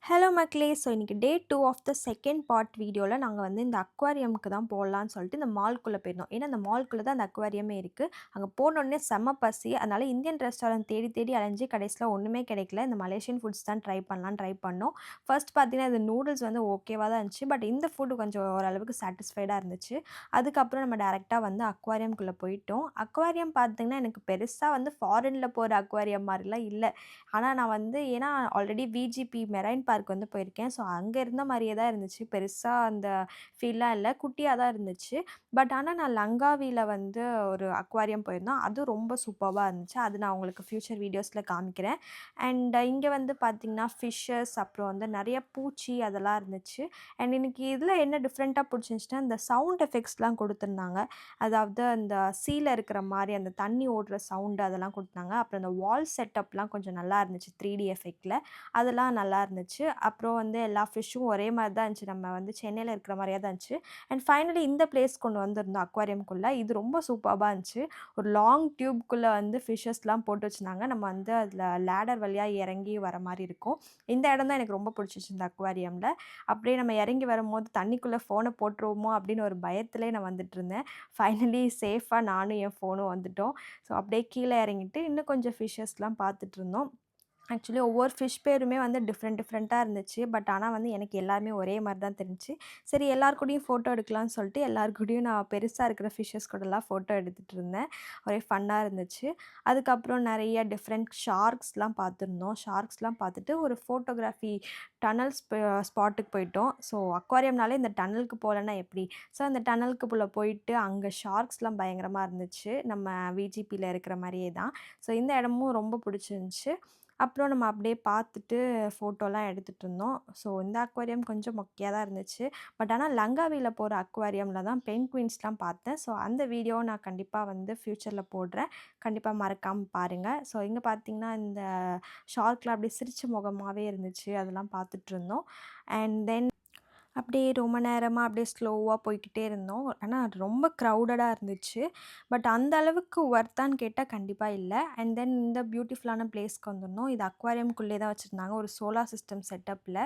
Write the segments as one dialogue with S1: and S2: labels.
S1: Hello மக்களே! So இன்னைக்கு டே 2 of the second part வீடியோல நாங்க வந்து இந்த அக்வாரியம்க்கு தான் போலான்னு சொல்லிட்டு இந்த மால்க்குள்ள போயிருந்தோம். ஏன்னா, அந்த மால்க்குள்ள தான் அந்த அக்வாரியமே இருக்கு. அங்க போனோனே செம்ம பசி. அதனால இந்தியன் ரெஸ்டாரண்ட் தேடி தேடி அலைஞ்சு கடைசில ஒண்ணுமே கிடைக்கல. இந்த மலேசியன் ஃபுட்ஸ் தான் ட்ரை பண்ணலான்னு ட்ரை பண்ணோம். ஃபர்ஸ்ட் பார்த்தீங்கன்னா, இந்த நூடுல்ஸ் வந்து ஓகேவா தான் இருந்துச்சு. பட் இந்த ஃபுட் கொஞ்சம் ஓரளவுக்கு சாட்டிஸ்ஃபைடா இருந்துச்சு. அதுக்கப்புறம் நம்ம டைரக்ட்டா வந்து அக்வாரியம்க்குள்ள போயிட்டோம். அக்வாரியம் பார்த்தீங்கன்னா, எனக்கு பெருசா வந்து ஃபாரின்ல போற அக்வாரியம் மாரிலாம் இல்ல. ஆனா, நான் வந்து ஏன்னா ஆல்ரெடி விஜிபி மெரைன் பார்க் வந்து போயிருக்கேன். ஸோ, அங்க இருந்த மாரியே தான் இருந்துச்சு. பெருசா அந்த ஃபீல்லாம் இல்ல. குட்டியா தான் இருந்துச்சு. பட் ஆனா, நான் லங்காவில வந்து ஒரு அக்வாரியம் போயிருந்தோம். அது ரொம்ப சூப்பர்வா இருந்துச்சு. அது நான் உங்களுக்கு ஃபியூச்சர் வீடியோஸ்ல காமிக்கிறேன். அண்ட் இங்க வந்து பார்த்தீங்கன்னா, ஃபிஷ்ஷஸ் அப்புறம் வந்து நெறைய பூச்சி அதெல்லாம் இருந்துச்சு. அண்ட் எனக்கு இதில என்ன டிஃப்ரெண்ட்டா புடிச்சிருந்துச்சுன்னா, இந்த சவுண்ட் எஃபெக்ட்ஸ்லாம் குடுத்துருந்தாங்க. அதாவது அந்த சீல இருக்கிற மாரி அந்த தண்ணி ஓடுற சவுண்ட் அதெல்லாம் குடுத்தாங்க. அப்புறம் அந்த வால் செட்டப்லாம் கொஞ்சம் நல்லா இருந்துச்சு 3டி எஃபெக்ட்ல. அதெல்லாம் நல்லா இருந்துச்சு. அப்புறம் வந்து எல்லா ஃபிஷ்ஷும் ஒரே மாரி தான் இருந்துச்சு. நம்ம வந்து சென்னையில இருக்கிற மாரியே தான் இருந்துச்சு. அண்ட் ஃபைனலி இந்த பிளேஸ் கொண்டு வந்திருந்தோம் அக்வாரியம்க்குள்ள. இது ரொம்ப சூப்பர்பா இருந்துச்சு. ஒரு லாங் டியூப்க்குள்ள வந்து ஃபிஷ்ஷஸ்லாம் போட்டு வச்சிருந்தாங்க. நம்ம வந்து அதில லேடர் வழியா இறங்கி வர மாரி இருக்கும். இந்த இடம் தான் எனக்கு ரொம்ப புடிச்சிச்சு இந்த அக்வாரியம்ல. அப்படியே நம்ம இறங்கி வரும்போது தண்ணிக்குள்ள ஃபோன போட்டுருவோமோ அப்படின்னு ஒரு பயத்திலேயே நான் வந்துட்டுருந்தேன். ஃபைனலி சேஃபா நானும் என் ஃபோனும் வந்துட்டோம். ஸோ அப்படியே கீழ இறங்கிட்டு இன்னும் கொஞ்சம் ஃபிஷ்ஷஸ்லாம் பார்த்துட்டுருந்தோம். ஆக்சுவலி ஒவ்வொரு ஃபிஷ் பேருமே வந்து டிஃப்ரெண்ட்டா இருந்துச்சு. பட் ஆனா வந்து எனக்கு எல்லாமே ஒரே மாரி தான் தெரிஞ்சுச்சு. சரி எல்லார் கூடயும் ஃபோட்டோ எடுக்கலான்னு சொல்லிட்டு எல்லார் கூடயும் நான் பெருசா இருக்கிற ஃபிஷ்ஷஸ் கூடலாம் ஃபோட்டோ எடுத்துட்டு இருந்தேன். ஒரே ஃபன்னா இருந்துச்சு. அதுக்கப்புறம் நெறைய டிஃப்ரெண்ட் ஷார்க்ஸ்லாம் பார்த்துருந்தோம். ஷார்க்ஸ்லாம் பார்த்துட்டு ஒரு ஃபோட்டோகிராஃபி டனல் ஸ்பாட்டுக்கு போயிட்டோம். ஸோ அக்வாரியம்னாலே இந்த டனலுக்கு போலன்னா எப்படி? ஸோ அந்த டனலுக்குள்ள போயிட்டு அங்க ஷார்க்ஸ்லாம் பயங்கரமா இருந்துச்சு. நம்ம விஜிபில இருக்கிற மாரியே தான். ஸோ இந்த இடமும் ரொம்ப புடிச்சிருந்துச்சு. அப்புறம் நம்ம அப்படியே பார்த்துட்டு ஃபோட்டோலாம் எடுத்துட்டு இருந்தோம். ஸோ இந்த அக்வாரியம் கொஞ்சம் மொக்கையா தான் இருந்துச்சு. பட் ஆனா லங்காவில போற அக்வாரியம்ல தான் பென்குயின்ஸ்லாம் பார்த்தேன். ஸோ அந்த வீடியோவ நான் கண்டிப்பா வந்து ஃபியூச்சர்ல போடுறேன். கண்டிப்பா மறக்காம பாருங்க. ஸோ இங்க பார்த்தீங்கன்னா, இந்த ஷார்க்லாம் அப்படியே சிரிச்ச முகமாவே இருந்துச்சு. அதெல்லாம் பார்த்துட்டுருந்தோம். அண்ட் தென் அப்படியே ரொம்ப நேரமா அப்படியே ஸ்லோவா போய்க்கிட்டே இருந்தோம். ஆனா அது ரொம்ப க்ரவுடடா இருந்துச்சு. பட் அந்த அளவுக்கு ஒர்த்தான்னு கேட்டா கண்டிப்பா இல்ல. அண்ட் தென் இந்த பியூட்டிஃபுல்லான பிளேஸ்க்கு வந்திருந்தோம். இது அக்வாரியம்குள்ளேயே தான் வச்சிருந்தாங்க. ஒரு சோலார் சிஸ்டம் செட்டப்ல.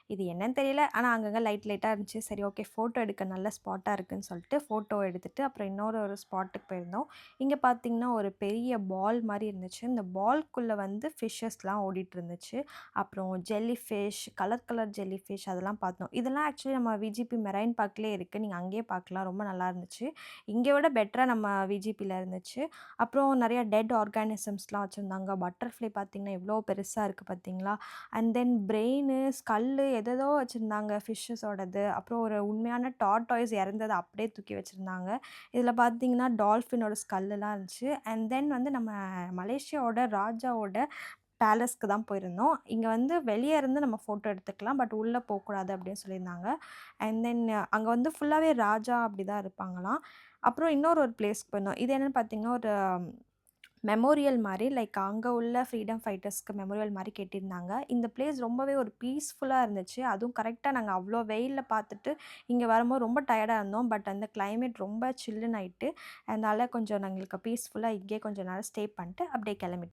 S1: இது என்னன்னு தெரியல. ஆனா அங்கங்க லைட்டா இருந்துச்சு. சரி ஓகே ஃபோட்டோ எடுக்க நல்ல ஸ்பாட்டா இருக்குன்னு சொல்லிட்டு ஃபோட்டோ எடுத்துட்டு அப்புறம் ஒரு ஸ்பாட்டுக்கு போயிருந்தோம். இங்க பார்த்தீங்கன்னா, ஒரு பெரிய பால் மாரி இருந்துச்சு. இந்த பால்க்குள்ள வந்து ஃபிஷ்ஷஸ்லாம் ஓடிட்டு இருந்துச்சு. அப்புறம் jelly fish, colour jelly fish அதெல்லாம் பார்த்தோம். இதெல்லாம் ஆக்சுவலி நம்ம விஜிபி மெரைன் பார்க்லயே இருக்கு. நீங்க அங்கேயே பார்க்கலாம். ரொம்ப நல்லா இருந்துச்சு. இங்க விட பெட்டரா நம்ம விஜிபில இருந்துச்சு. அப்புறம் நெறைய டெட் ஆர்கானிசம்ஸ்லாம் வச்சிருந்தாங்க. பட்டர்ஃப்ளை பார்த்தீங்கன்னா, எவ்ளோ பெருசா இருக்கு பார்த்தீங்களா? அண்ட் தென் பிரெயினு, ஸ்கல்லு எதேதோ வச்சிருந்தாங்க ஃபிஷ்ஷஸோடது. அப்புறம் ஒரு உண்மையான டார்டாய்ஸ் இறந்தத அப்படியே தூக்கி வச்சிருந்தாங்க. இதில பார்த்தீங்கன்னா, டால்ஃபினோட ஸ்கல்லுலாம் இருந்துச்சு. அண்ட் தென் வந்து நம்ம மலேசியாவோட ராஜாவோட பேலஸ்க்கு தான் போயிருந்தோம். இங்க வந்து வெளிய இருந்து நம்ம ஃபோட்டோ எடுத்துக்கலாம். பட் உள்ள போக்கூடாது அப்படின்னு சொல்லியிருந்தாங்க. அண்ட் தென் அங்க வந்து ஃபுல்லாவே ராஜா அப்படி தான் இருப்பாங்களாம். அப்புறம் ஒரு பிளேஸ்க்கு போயிருந்தோம். இது என்னன்னு பார்த்தீங்கன்னா, ஒரு மெமோரியல் மாரி லைக் அங்க உள்ள ஃப்ரீடம் ஃபைட்டர்ஸ்க்கு மெமோரியல் மாரி கட்டியிருந்தாங்க. இந்த பிளேஸ் ரொம்பவே ஒரு பீஸ்ஃபுல்லா இருந்துச்சு. அதுவும் கரெக்ட்டா நாங்க அவ்ளோ வெயில்ல பார்த்துட்டு இங்க வரும்போது ரொம்ப டயர்டா இருந்தோம். பட் அந்த கிளைமேட் ரொம்ப சில்லுன்னு ஆயிட்டு, அதனால கொஞ்சம் எங்களுக்கு பீஸ்ஃபுல்லா இங்கேயே கொஞ்ச நேரம் ஸ்டே பண்ணிட்டு அப்படியே கிளம்பிட்டோம்.